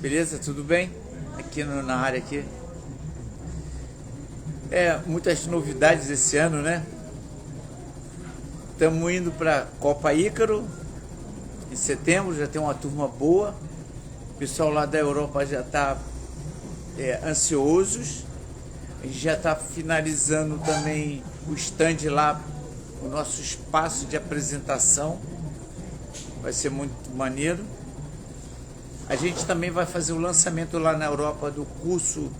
Beleza? Tudo bem? Aqui na área aqui. Muitas novidades esse ano, né? Estamos indo para Copa Ícaro em setembro, já tem uma turma boa. O pessoal lá da Europa já está ansiosos. A gente já está finalizando também o stand lá, o nosso espaço de apresentação. Vai ser muito maneiro. A gente também vai fazer o lançamento lá na Europa do curso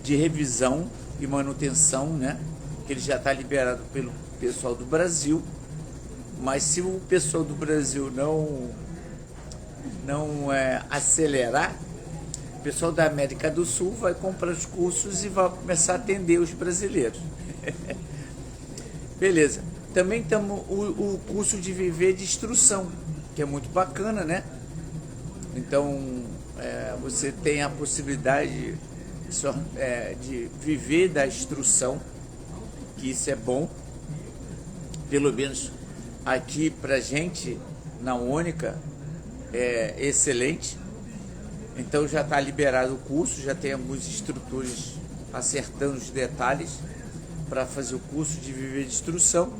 de revisão e manutenção, né? Que ele já está liberado pelo pessoal do Brasil. Mas se o pessoal do Brasil não acelerar, o pessoal da América do Sul vai comprar os cursos e vai começar a atender os brasileiros. Beleza. Também estamos o curso de viver de instrução, que é muito bacana, né? Então, você tem a possibilidade de viver da instrução, que isso é bom, pelo menos aqui pra gente, na Única, é excelente. Então já está liberado o curso, já tem alguns instrutores acertando os detalhes para fazer o curso de viver de instrução.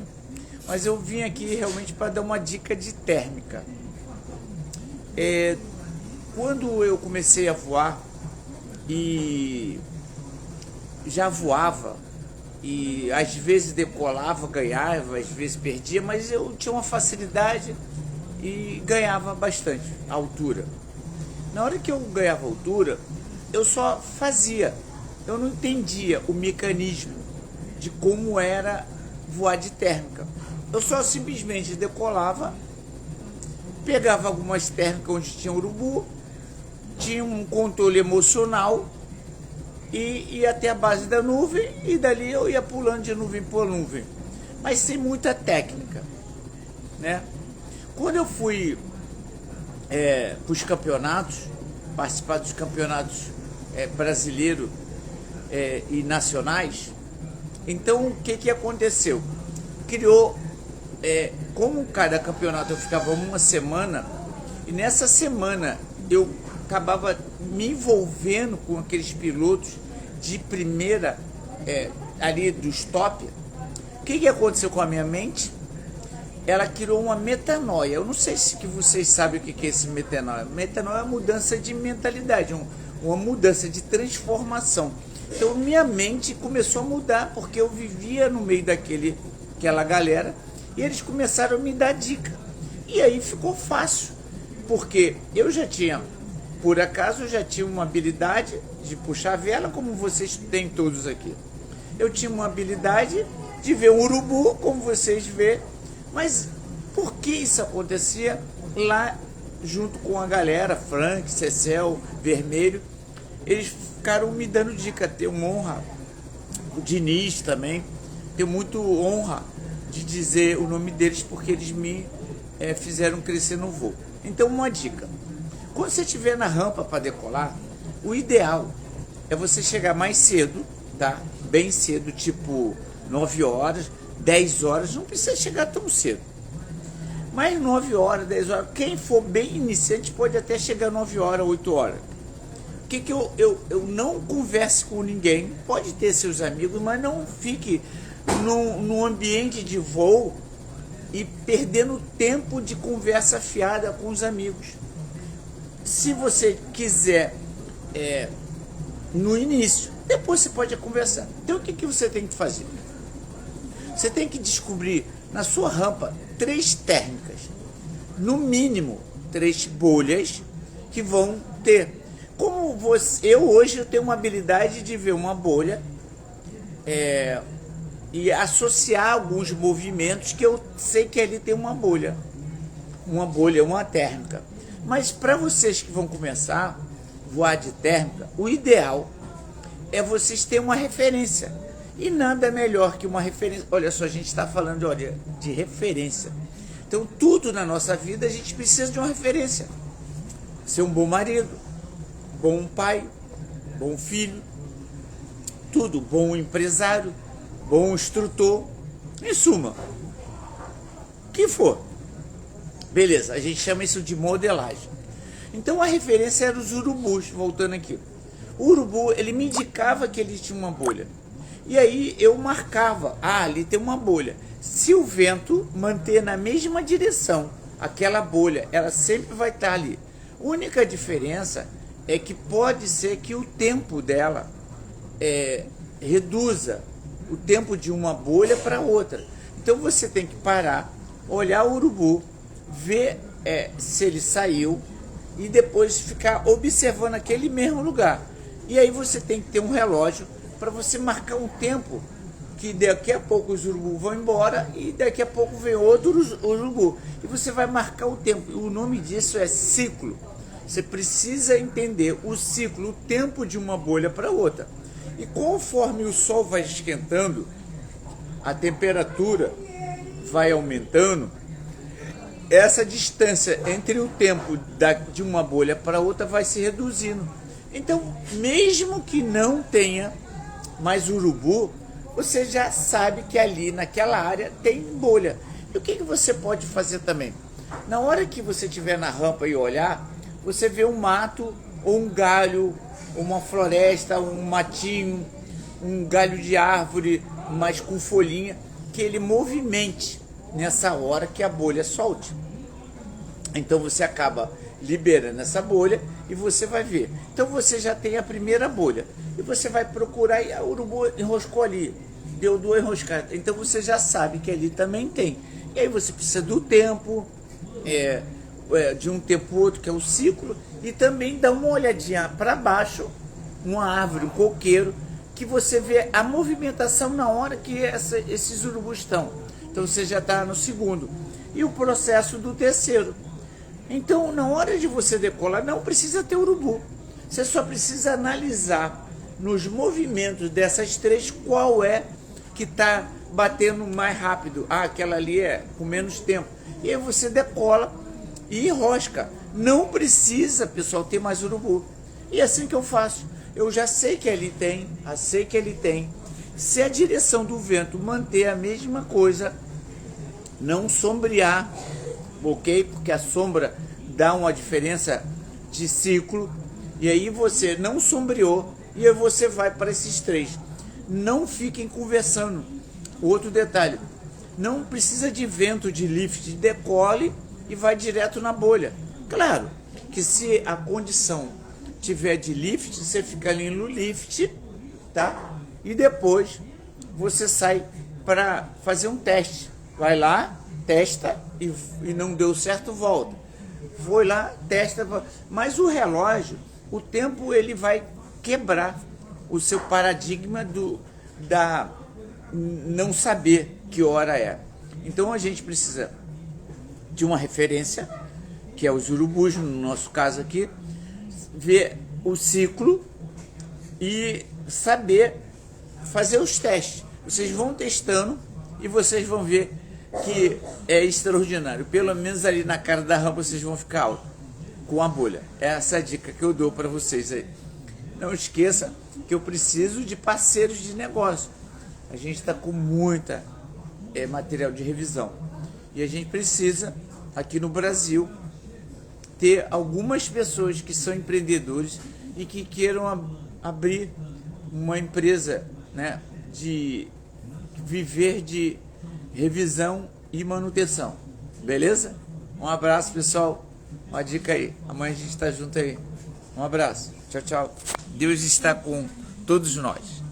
Mas eu vim aqui realmente para dar uma dica de térmica. Quando eu comecei a voar e já voava, e às vezes decolava, ganhava, às vezes perdia, mas eu tinha uma facilidade e ganhava bastante a altura. Na hora que eu ganhava altura, eu só fazia, eu não entendia o mecanismo de como era voar de térmica. Eu só simplesmente decolava, pegava algumas térmicas onde tinha urubu, tinha um controle emocional e ia até a base da nuvem, e dali eu ia pulando de nuvem por nuvem, mas sem muita técnica, né? Quando eu fui para os campeonatos, participar dos campeonatos brasileiros e nacionais, então o que aconteceu? Criou, como cada campeonato eu ficava uma semana, e nessa semana eu acabava me envolvendo com aqueles pilotos de primeira, ali dos top. O que aconteceu com a minha mente? Ela criou uma metanoia. Eu não sei se que vocês sabem o que é esse metanoia. Metanoia é uma mudança de mentalidade, uma mudança de transformação. Então minha mente começou a mudar, porque eu vivia no meio daquela galera, e eles começaram a me dar dica. E aí ficou fácil, porque eu já tinha, por acaso, eu já tinha uma habilidade de puxar a vela, como vocês têm todos aqui. Eu tinha uma habilidade de ver um urubu, como vocês vê. Mas por que isso acontecia lá junto com a galera, Frank, Cecel, Vermelho? Eles ficaram me dando dica, tenho uma honra. O Diniz também, tenho muito honra de dizer o nome deles, porque eles me fizeram crescer no voo. Então, uma dica: quando você estiver na rampa para decolar, o ideal é você chegar mais cedo, tá? Bem cedo, tipo 9 horas, 10 horas, não precisa chegar tão cedo. Mas 9 horas, 10 horas, quem for bem iniciante pode até chegar 9 horas, 8 horas. O que eu não converse com ninguém, pode ter seus amigos, mas não fique num ambiente de voo e perdendo tempo de conversa fiada com os amigos. Se você quiser no início, depois você pode conversar. Então o que você tem que fazer? Você tem que descobrir na sua rampa 3 térmicas, no mínimo 3 bolhas que vão ter. Como eu hoje tenho uma habilidade de ver uma bolha e associar alguns movimentos que eu sei que ali tem uma bolha, uma térmica. Mas para vocês que vão começar a voar de térmica, o ideal é vocês terem uma referência. E nada melhor que uma referência. Olha só, a gente está falando de referência. Então, tudo na nossa vida a gente precisa de uma referência. Ser um bom marido, bom pai, bom filho, tudo, bom empresário, bom instrutor, em suma, o que for. Beleza, a gente chama isso de modelagem. Então a referência era os urubus, voltando aqui. O urubu, ele me indicava que ele tinha uma bolha. E aí eu marcava, ali tem uma bolha. Se o vento manter na mesma direção aquela bolha, ela sempre vai estar ali. A única diferença é que pode ser que o tempo dela reduza o tempo de uma bolha para outra. Então você tem que parar, olhar o urubu, ver se ele saiu e depois ficar observando aquele mesmo lugar. E aí você tem que ter um relógio para você marcar um tempo, que daqui a pouco os urubus vão embora e daqui a pouco vem outro urubu. E você vai marcar o tempo. O nome disso é ciclo. Você precisa entender o ciclo, o tempo de uma bolha para outra. E conforme o sol vai esquentando, a temperatura vai aumentando, essa distância entre o tempo de uma bolha para outra vai se reduzindo. Então, mesmo que não tenha mais urubu, você já sabe que ali naquela área tem bolha. E o que você pode fazer também? Na hora que você estiver na rampa e olhar, você vê um mato ou um galho, uma floresta, um matinho, um galho de árvore, mas com folhinha, que ele movimente nessa hora que a bolha solte. Então você acaba liberando essa bolha e você vai ver. Então você já tem a primeira bolha e você vai procurar e a urubu enroscou ali, deu 2 enroscadas. Então você já sabe que ali também tem. E aí você precisa do tempo, de um tempo para outro, que é o ciclo, e também dá uma olhadinha para baixo, uma árvore, um coqueiro, que você vê a movimentação na hora que esses urubus estão. Então você já está no segundo. E o processo do terceiro. Então, na hora de você decolar, não precisa ter urubu. Você só precisa analisar nos movimentos dessas 3 qual é que está batendo mais rápido. Aquela ali é com menos tempo. E aí você decola e enrosca. Não precisa, pessoal, ter mais urubu. E é assim que eu faço. Eu já sei que ele tem, Se a direção do vento manter a mesma coisa, não sombrear, ok? Porque a sombra dá uma diferença de ciclo. E aí você não sombreou e aí você vai para esses 3. Não fiquem conversando. Outro detalhe, não precisa de vento de lift, decole e vai direto na bolha. Claro que se a condição tiver de lift, você fica ali no lift, tá? E depois você sai para fazer um teste. Vai lá, testa e não deu certo, volta. Foi lá, testa, mas o relógio, o tempo ele vai quebrar o seu paradigma da não saber que hora é. Então a gente precisa de uma referência, que é os urubus, no nosso caso aqui, ver o ciclo e saber fazer os testes. Vocês vão testando e vocês vão ver que é extraordinário. Pelo menos ali na cara da rampa vocês vão ficar alto com a bolha. Essa é a dica que eu dou para vocês aí. Não esqueça que eu preciso de parceiros de negócio. A gente está com muita material de revisão. E a gente precisa, aqui no Brasil, ter algumas pessoas que são empreendedores e que queiram abrir uma empresa, né, de viver de revisão e manutenção. Beleza? Um abraço, pessoal. Uma dica aí. Amanhã a gente está junto aí. Um abraço. Tchau, tchau. Deus está com todos nós.